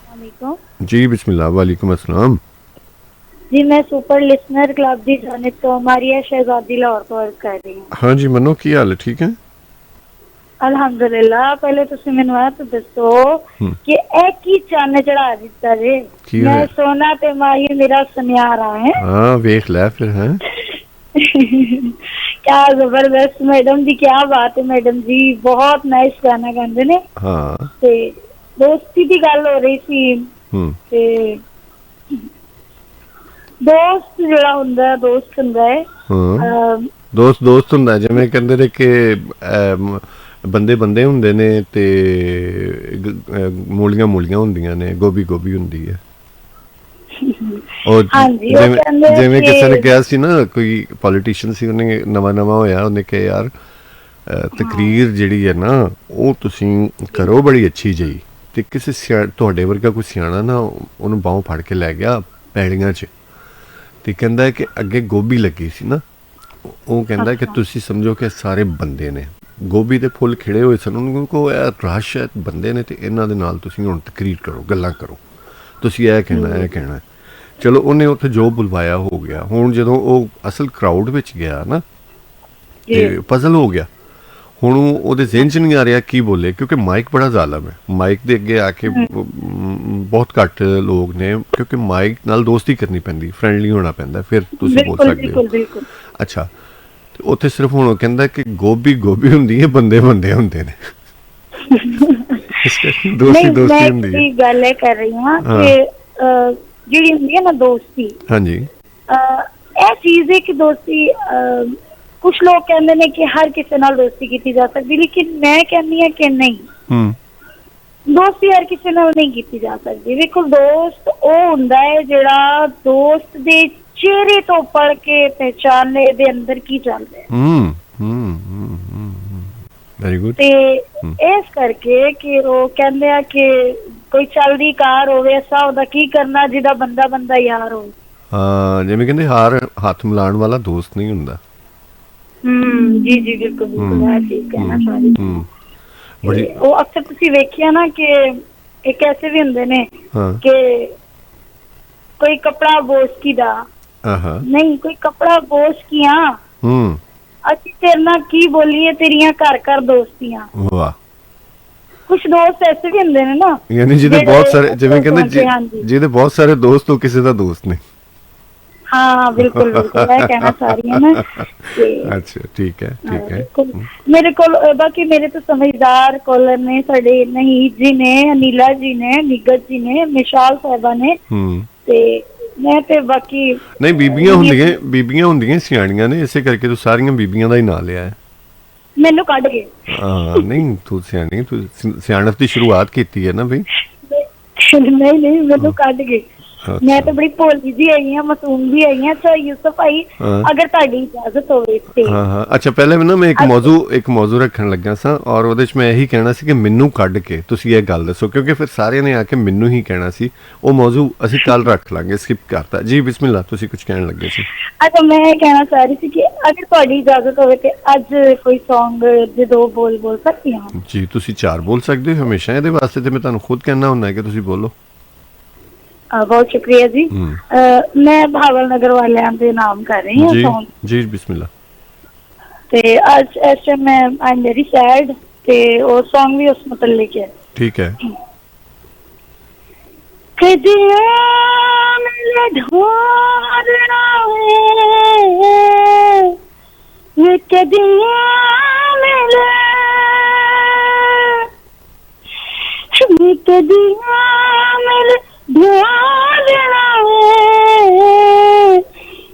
वालेकुम। जी बिस्मिल्लाह। वालेकुम अस्सलाम। जी मैं सुपर लिसनर क्लब की जानिब तो मारिया शहजादी लाहौर तो अर्ज कर रही हूँ। हाँ जी मनो, की हाल है? ठीक है। अल्हम्दुलिल्लाह। पहले तुसी मैनू आ तो दसो कि ए की चन्न चढ़ा दिता जे। की मैं है? सोना ते माही मेरा सुनियारा है। हाँ वेख लै फिर है। क्या जबरदस्त मैडम जी, क्या बात है मैडम जी, बहुत नाइस गाना गाते ने। हाँ। ते दोस्ती की गल हो रही सी ते दोस्त जिहड़ा हुंदा है दोस्त हुंदा है। हाँ दोस्त दोस्त हुंदा है, जिवें कहंदे ने कि बंदे बंदे हुंदे ने ते मूलियां मूलियां हुंदियां ने, गोभी गोभी हुंदी है। और हाँ जी, वो कहंदे जिवें किसी ने कि कहा सी ना, कोई पॉलिटिशियन सी, उन्हें नवा नवा होया, उन्हें कहा यार तकरीर जिहड़ी है ना वो तुसीं करो बड़ी अच्छी जही, ते किसी तुहाडे वर्गा कोई सियाणा ना उन्हें बाहों फड़ के लै गया पैड़ियां च, ते कहंदा है कि अगे गोभी लगी सी ना, वो कहंदा है कि तुसीं समझो कि सारे बंदे ने, गोभी दे फुल खिड़े हुए सन, उन्होंने को रश है बंदे ने, ते इन्हां दे नाल तुसीं हुण तकरीर करो, गल्लां करो, तुसीं यह कहना है। चलो उन्हें उत्थे जो बुलवाया हो गया। हुण जदों वो असल क्राउड विच गया ना ते पजल हो गया। हुण ओहदे ज़हन च नहीं आ रहा की बोले, क्योंकि माइक बड़ा ज़ालम है। माइक दे अगे आके बहुत घट लोग ने, क्योंकि माइक नाल दोस्ती करनी पैंदी, फ्रेंडली होना पैंदा, फिर तुसीं बोल सकदे हो। अच्छा ते उत्थे सिर्फ हुण कहंदा कि गोभी गोभी हुंदी है, बंदे बंदे हुंदे ने। दोस्ती दोस्ती हुंदी है। गल है कर रही हां कि जिहड़ी हुंदी है ना दोस्ती, हाँ जी ਇਹ चीज है कि दोस्ती कुछ लोग कहते हैं कि हर किसी नाल दोस्ती की जा सकती, लेकिन मैं कहनी है कि नहीं, दोस्ती हर किसी नाल नहीं की जा सकती। देखो दोस्त वो हुंदा है जिहड़ा दोस्त दे चेहरे तो पढ़ के पहचान ले दे अंदर की चल रहा है। Very good. ते इस करके कि वो कहंदे आ कि कोई चलदी कार होवे, ऐसा ओदा की करना जिहदा बंदा बंदा यार हो। हाँ जिवें कहंदे हार हाथ मिलाण वाला दोस्त नहीं हुंदा। जी जी बिल्कुल बिल्कुल, है ठीक कहना सारी। बड़ी वो अक्सर तुसी वेखिया ना कि एक ऐसे भी हुंदे ने कि कोई कपड़ा बोसकी दा नहीं, कोई कपड़ा बोस की हां ਅਸੀਂ तेरे नाल की बोलिए, तेरियां घर घर दोस्तियां। वाह। कुछ दोस्त ऐसे भी हुंदे ने ना, यानी जिहदे बहुत सारे, जिवें कहंदे जिहदे बहुत सारे दोस्त, हो किसी दा दोस्त नहीं। हाँ बिल्कुल बिल्कुल, मैं कहना चाह रही हूँ ना। अच्छा ठीक है ठीक है। मेरे को बाकी मेरे तो समझदार कॉलर ने, साडे नहीद जी ने, अनीला जी ने, निगत जी ने, मिशाल साहबा ने, ते मैं ते बाकी नहीं बीबियां हुंदियां सियाणियां ने, इसे करके तू सारियां बीबियां दा ही नाम लिया है। मैनू कढ गए। हाँ नहीं तू सियाणी, तू सियाणत दी शुरुआत कीती है ना भाई। नहीं नहीं मैनू कढ गए। मैं तो बड़ी भोली जी आई हां, मासूम जी आई हां। अच्छा यूसुफ भाई अगर ताड़ी इजाजत होवे ते हाँ हाँ अच्छा पहले मैं ना मैं एक मौजू रखन लगा सा, और ओदे च मैं यही कहना सी कि मैनू कढ के तुसीं ये गल दसो, क्योंकि फिर सारे ने आके मैनू ही कहना सी। वो मौजू असीं कल रख लांगे, स्किप करता जी। बिस्मिल्लाह, तुसीं कुछ कहन लगे सी। अच्छा मैं कहना चाह रही थी कि अगर ताड़ी इजाजत होवे ते अज कोई सॉन्ग दे दो बोल सकती हां जी। तुसीं 4 बोल सकदे हो हमेशा, इहदे वास्ते ते मैं तुहानूं खुद कहना हुंदा है कि तुसीं बोलो। बहुत शुक्रिया जी। मैं भावल नगर वाले दे नाम कर रही हूँ सॉन्ग जी। बिस्मिल्लाह। ते आज इस टाइम मैं आई एम वेरी सैड, ते वो सॉन्ग भी उस मुतल्लिक है। ठीक है। कदियां मिले ढोरना वे कदियां मिले कदियां मिले ढोरना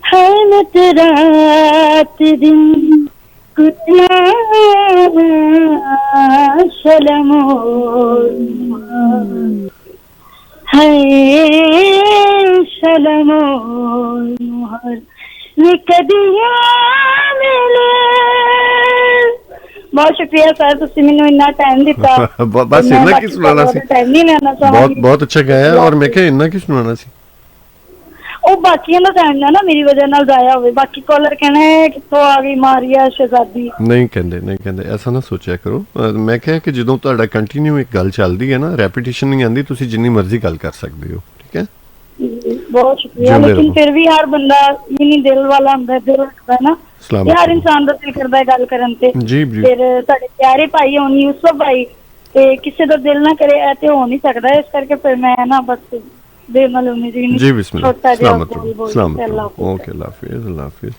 है मत रात दिन कुत्ता शलमो है शलमो कदियां मिले। बहुत शुक्रिया सर, तुसी मैनू इन्ना टाइम दिता। बस इन्ना की सुनाना सी, टाइम नहीं लेना चाहांगी। बहुत अच्छा गाया, और मैं क्या इन्ना की सुनाना सी। ਉਹ ਬਾਕੀਆਂ ਦਾ ਟਾਈਮ ਨਾ ਮੇਰੀ ਵਜ੍ਹਾ ਨਾਲ ਜ਼ਾਇਆ ਹੋਵੇ, ਬਾਕੀ ਕਾਲਰ ਕਹਿਣਾ ਹੈ ਕਿੱਥੋਂ ਆ ਗਈ ਮਾਰੀਆ ਸ਼ਹਿਜ਼ਾਦੀ। ਨਹੀਂ ਕਹਿੰਦੇ ਐਸਾ ਨਾ ਸੋਚਿਆ ਕਰੋ। ਮੈਂ ਕਿਹਾ ਕਿ ਜਦੋਂ ਤੁਹਾਡਾ ਕੰਟੀਨਿਊ ਇੱਕ ਗੱਲ ਚੱਲਦੀ ਹੈ ਨਾ, ਰੈਪੀਟੀਸ਼ਨ ਨਹੀਂ ਆਉਂਦੀ, ਤੁਸੀਂ ਜਿੰਨੀ ਮਰਜ਼ੀ ਗੱਲ ਕਰ ਸਕਦੇ ਹੋ, ਠੀਕ ਹੈ। ਬਹੁਤ ਸ਼ੁਕਰੀਆ। ਲੇਕਿਨ ਫਿਰ ਵੀ ਹਰ ਬੰਦਾ ਨਹੀਂ ਦਿਲ ਵਾਲਾ ਹੁੰਦਾ, ਦਿਲ ਰੱਖਦਾ ਨਾ, ਹਰ ਇਨਸਾਨ ਦਾ ਦਿਲ ਕਰਦਾ ਹੈ ਗੱਲ ਕਰਨ ਤੇ। ਫਿਰ ਸਾਡੇ ਪਿਆਰੇ ਭਾਈ ਹੋਣ ਯੂਸਫ ਭਾਈ, ਤੇ ਕਿਸੇ ਦਾ ਦਿਲ ਨਾ ਕਰੇ ਇਹ ਤੇ ਹੋ ਨਹੀਂ ਸਕਦਾ। ਇਸ ਕਰਕੇ ਫਿਰ ਮੈਂ ਨਾ ਬਸ जी बिस्मिल्लाह, सलामत रहो, ओके, अल्लाह हाफिज़।